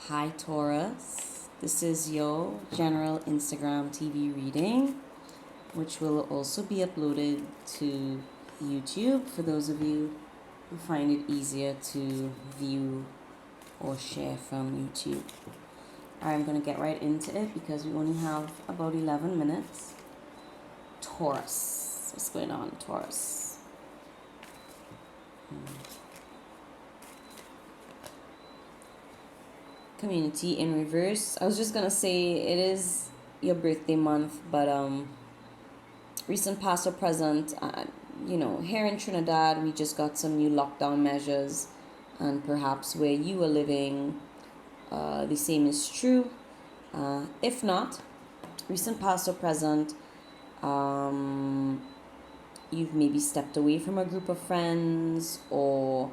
Hi Taurus, this is your general Instagram TV reading, which will also be uploaded to YouTube for those of you who find it easier to view or share from YouTube. I'm going to get right into it because we only have about 11 minutes. Taurus, what's going on, Taurus? Community in reverse. I was just gonna say it is your birthday month, but recent past or present, here in Trinidad we just got some new lockdown measures, and perhaps where you are living the same is true. If not, recent past or present, you've maybe stepped away from a group of friends, or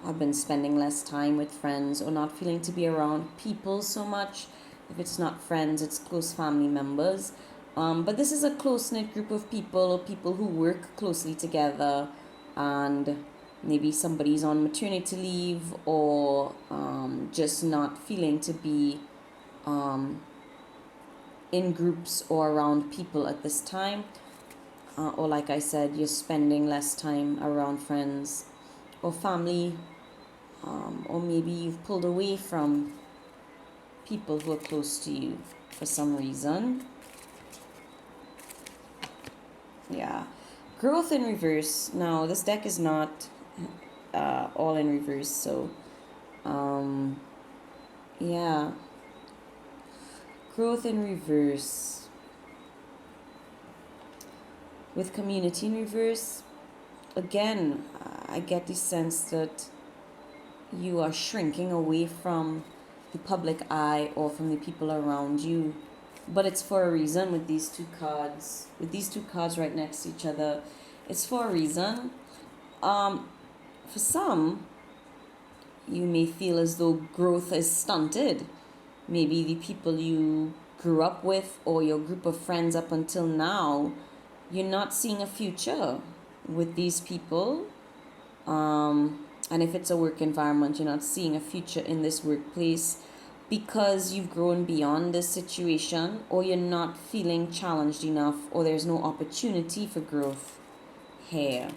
have been spending less time with friends, or not feeling to be around people so much. If it's not friends, it's close family members. But this is a close-knit group of people, or people who work closely together, and maybe somebody's on maternity leave, or just not feeling to be in groups or around people at this time. Or like I said, you're spending less time around friends or family, or maybe you've pulled away from people who are close to you for some reason. Yeah. Growth in reverse. Now, this deck is not all in reverse, so yeah. Growth in reverse. With community in reverse, again, I get the sense that you are shrinking away from the public eye or from the people around you. But it's for a reason with these two cards. With these two cards right next to each other, it's for a reason. For some, you may feel as though growth is stunted. Maybe the people you grew up with or your group of friends up until now, you're not seeing a future with these people. And if it's a work environment, you're not seeing a future in this workplace because you've grown beyond this situation, or you're not feeling challenged enough, or there's no opportunity for growth here.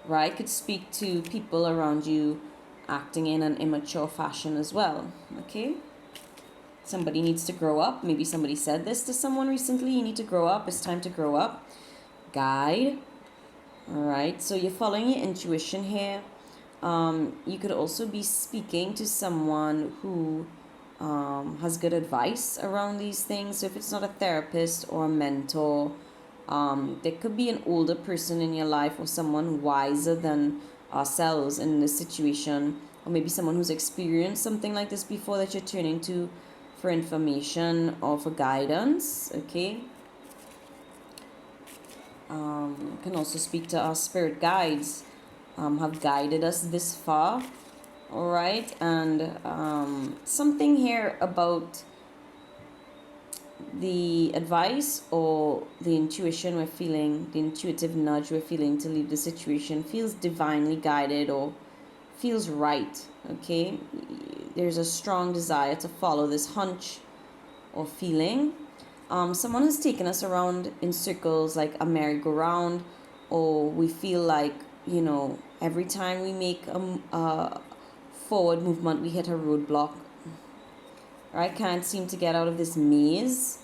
Right? Could speak to people around you acting in an immature fashion as well. Okay? Somebody needs to grow up. Maybe somebody said this to someone recently. You need to grow up. It's time to grow up. Guide. All right, so you're following your intuition here. You could also be speaking to someone who has good advice around these things. So if it's not a therapist or a mentor, there could be an older person in your life, or someone wiser than ourselves in this situation, or maybe someone who's experienced something like this before that you're turning to for information or for guidance. Okay. Can also speak to our spirit guides, have guided us this far. All right, and something here about the advice or the intuition we're feeling, the intuitive nudge we're feeling to leave the situation feels divinely guided or feels right. Okay, there's a strong desire to follow this hunch or feeling. Someone has taken us around in circles like a merry-go-round, or we feel like, every time we make a forward movement, we hit a roadblock. Right? Can't seem to get out of this maze.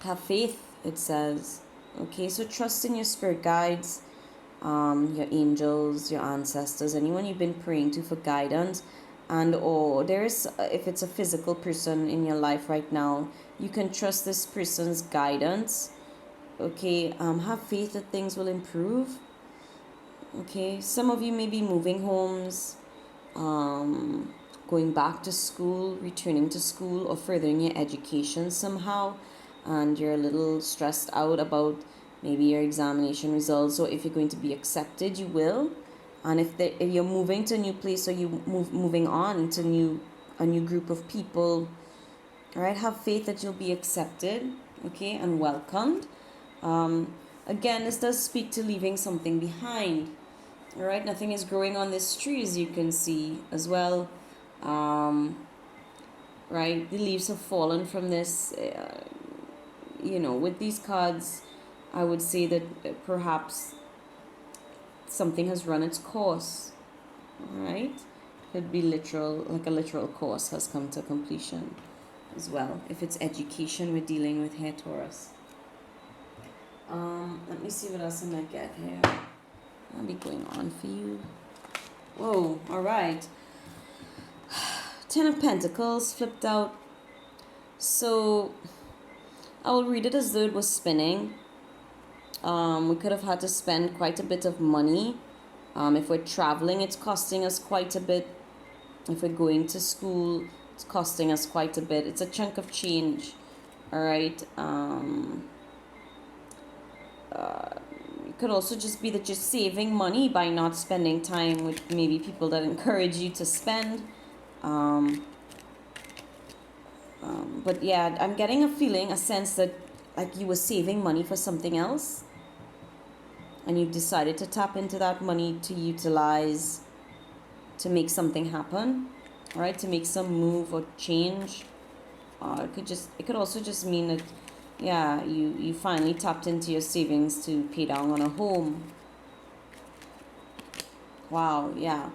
Have faith, it says. Okay, so trust in your spirit guides, your angels, your ancestors, anyone you've been praying to for guidance. And or there's, if it's a physical person in your life right now, you can trust this person's guidance. Okay, have faith that things will improve. Okay, some of you may be moving homes, going back to school, returning to school, or furthering your education somehow, and you're a little stressed out about maybe your examination results, or if you're going to be accepted. You will. And if you're moving to a new place, or you moving on to a new group of people, all right, have faith that you'll be accepted, okay, and welcomed. Again, this does speak to leaving something behind. All right, nothing is growing on this tree, as you can see as well. Um, right, the leaves have fallen from this. With these cards, I would say that perhaps something has run its course. All right, could be literal, like a literal course has come to completion as well. If it's education we're dealing with here, Taurus. Let me see what else I might get here. I'll be going on for you. Whoa, all right. Ten of Pentacles flipped out. So I will read it as though it was spinning. We could have had to spend quite a bit of money. If we're traveling, it's costing us quite a bit. If we're going to school, it's costing us quite a bit. It's a chunk of change. All right. It could also just be that you're saving money by not spending time with maybe people that encourage you to spend. But yeah, I'm getting a sense that like you were saving money for something else, and you've decided to tap into that money to utilize to make something happen, right? To make some move or change. It could also just mean that, yeah, you finally tapped into your savings to pay down on a home. Wow, yeah.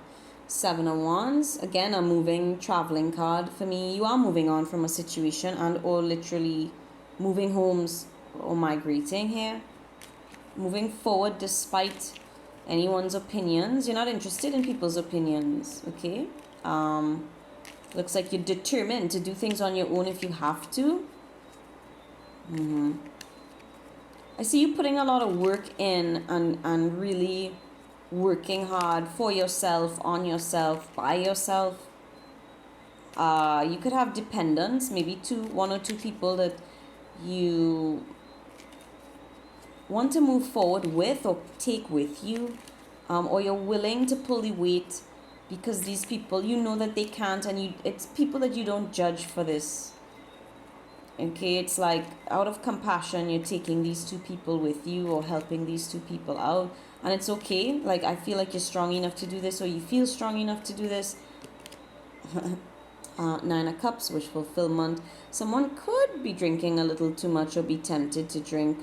Seven of Wands, again, a moving traveling card for me. You are moving on from a situation and or literally moving homes or migrating here. Moving forward despite anyone's opinions. You're not interested in people's opinions, okay? Looks like you're determined to do things on your own if you have to. I see you putting a lot of work in and really working hard for yourself, on yourself, by yourself. You could have dependents, maybe one or two people that you want to move forward with or take with you, or you're willing to pull the weight because these people, you know that they can't, and it's people that you don't judge for this. Okay, it's like out of compassion, you're taking these two people with you or helping these two people out. And it's okay. Like, I feel like you're strong enough to do this, or you feel strong enough to do this. Nine of Cups, wish fulfillment. Someone could be drinking a little too much or be tempted to drink.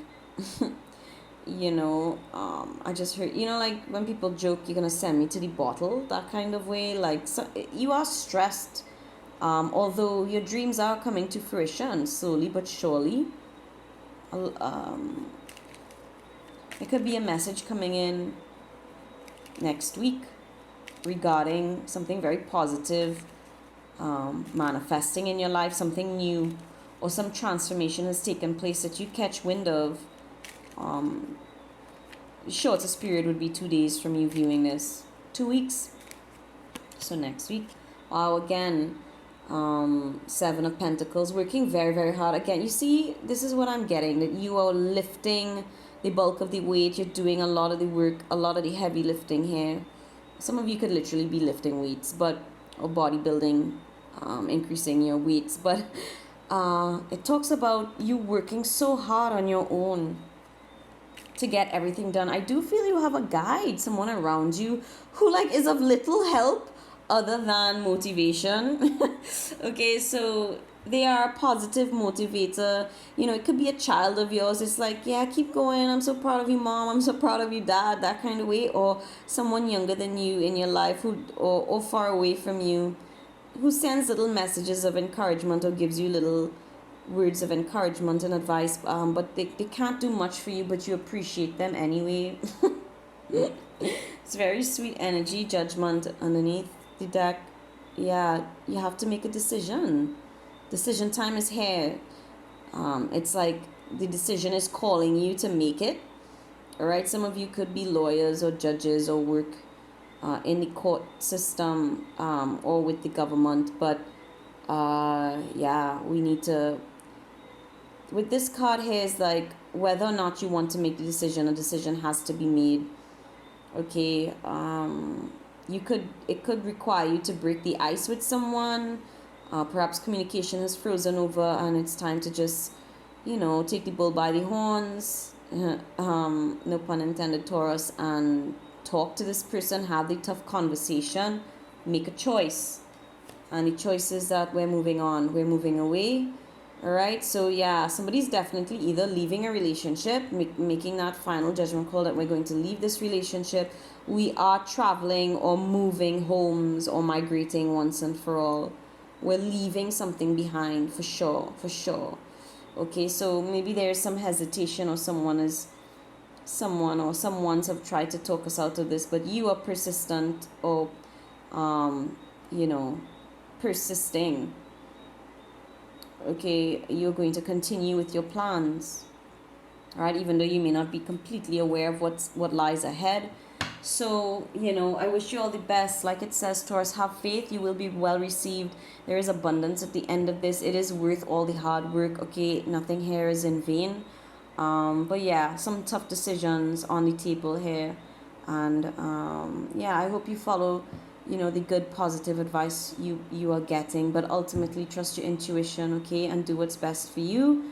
I just heard, like when people joke, you're going to send me to the bottle, that kind of way. Like, so, you are stressed. Although your dreams are coming to fruition slowly but surely. It could be a message coming in next week regarding something very positive, manifesting in your life, something new, or some transformation has taken place that you catch wind of. Shortest period would be 2 days from you viewing this. 2 weeks. So next week. Wow, again, Seven of Pentacles, working very, very hard. Again, you see, this is what I'm getting, that you are lifting the bulk of the weight. You're doing a lot of the work, a lot of the heavy lifting here. Some of you could literally be lifting weights, or bodybuilding, increasing your weights. But it talks about you working so hard on your own to get everything done. I do feel you have a guide, someone around you who is of little help other than motivation. Okay, so they are a positive motivator. It could be a child of yours. It's like, yeah, keep going. I'm so proud of you, mom. I'm so proud of you, dad. That kind of way. Or someone younger than you in your life or far away from you who sends little messages of encouragement or gives you little words of encouragement and advice. But they can't do much for you, but you appreciate them anyway. It's very sweet energy, Judgment underneath the deck. Yeah, you have to make a decision. Decision time is here. It's like the decision is calling you to make it. All right, some of you could be lawyers or judges or work in the court system or with the government. But yeah, we need to. With this card here is like whether or not you want to make the decision, a decision has to be made. Okay, it could require you to break the ice with someone. Perhaps communication is frozen over and it's time to just, take the bull by the horns. No pun intended, Taurus, and talk to this person, have the tough conversation, make a choice. And the choice is that we're moving on, we're moving away. All right, so yeah, somebody's definitely either leaving a relationship, making that final judgment call that we're going to leave this relationship. We are traveling or moving homes or migrating once and for all. We're leaving something behind for sure, for sure. Okay, so maybe there's some hesitation, or someone's have tried to talk us out of this, but you are persistent, or you know, persisting. Okay, you're going to continue with your plans, all right, even though you may not be completely aware of what lies ahead. So, I wish you all the best. Like it says, Taurus, have faith, you will be well received. There is abundance at the end of this. It is worth all the hard work. Okay, nothing here is in vain. But yeah, some tough decisions on the table here. And yeah, I hope you follow the good positive advice you are getting, but ultimately trust your intuition, okay, and do what's best for you.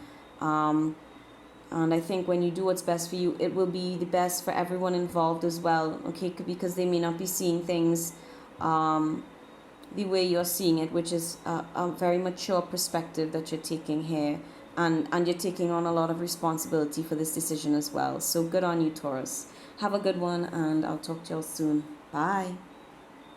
And I think when you do what's best for you, it will be the best for everyone involved as well, okay, because they may not be seeing things the way you're seeing it, which is a very mature perspective that you're taking here. And you're taking on a lot of responsibility for this decision as well. So good on you, Taurus. Have a good one, and I'll talk to you all soon. Bye.